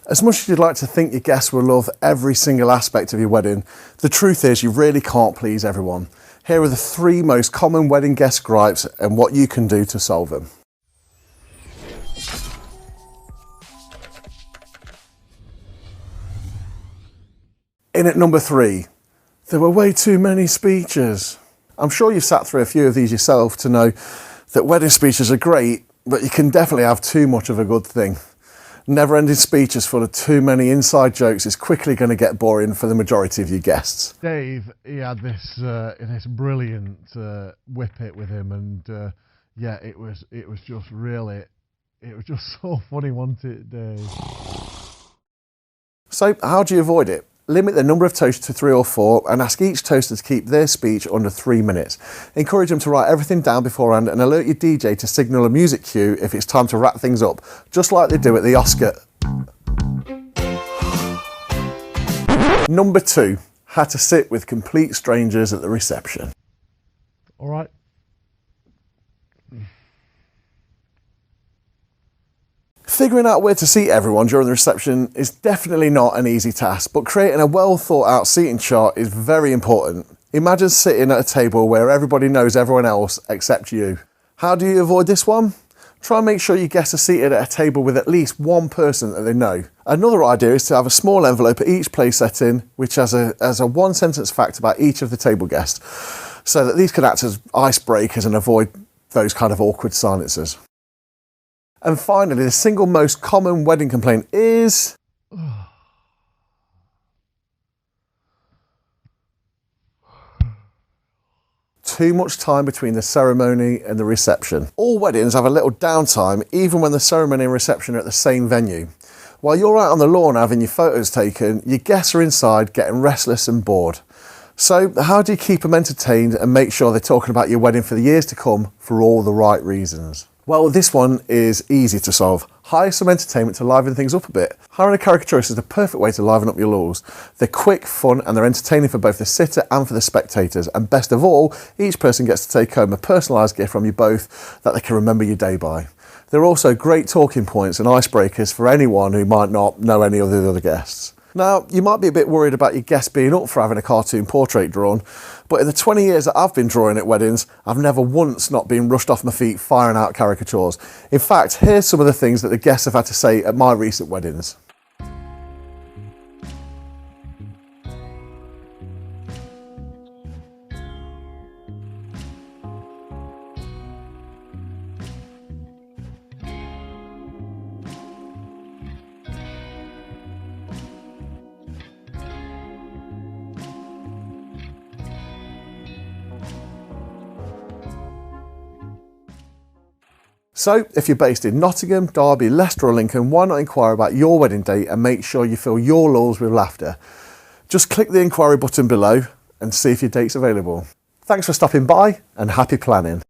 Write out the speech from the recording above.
As much as you'd like to think your guests will love every single aspect of your wedding, the truth is you really can't please everyone. Here are the 3 most common wedding guest gripes and what you can do to solve them. In at number 3, there were way too many speeches. I'm sure you've sat through a few of these yourself to know that wedding speeches are great, but you can definitely have too much of a good thing. Never-ending speeches full of too many inside jokes is quickly going to get boring for the majority of your guests. Dave, he had this brilliant whippet with him, and yeah, it was just so funny, wasn't it, Dave? So how do you avoid it? Limit the number of toasts to 3 or 4 and ask each toaster to keep their speech under 3 minutes. Encourage them to write everything down beforehand and alert your DJ to signal a music cue if it's time to wrap things up, just like they do at the Oscar. Number 2, had to sit with complete strangers at the reception. All right. Figuring out where to seat everyone during the reception is definitely not an easy task, but creating a well thought out seating chart is very important. Imagine sitting at a table where everybody knows everyone else except you. How do you avoid this one? Try and make sure your guests are seated at a table with at least one person that they know. Another idea is to have a small envelope at each place setting, which has a 1 sentence fact about each of the table guests, so that these can act as icebreakers and avoid those kind of awkward silences. And finally, the single most common wedding complaint is too much time between the ceremony and the reception. All weddings have a little downtime, even when the ceremony and reception are at the same venue. While you're out on the lawn having your photos taken, your guests are inside getting restless and bored. So how do you keep them entertained and make sure they're talking about your wedding for the years to come for all the right reasons? Well, this one is easy to solve. Hire some entertainment to liven things up a bit. Hiring a caricaturist is the perfect way to liven up your laws. They're quick, fun, and they're entertaining for both the sitter and for the spectators. And best of all, each person gets to take home a personalised gift from you both that they can remember your day by. They're also great talking points and icebreakers for anyone who might not know any of the other guests. Now, you might be a bit worried about your guests being up for having a cartoon portrait drawn, but in the 20 years that I've been drawing at weddings, I've never once not been rushed off my feet firing out caricatures. In fact, here's some of the things that the guests have had to say at my recent weddings. So, if you're based in Nottingham, Derby, Leicester or Lincoln, why not inquire about your wedding date and make sure you fill your laws with laughter? Just click the inquiry button below and see if your date's available. Thanks for stopping by and happy planning.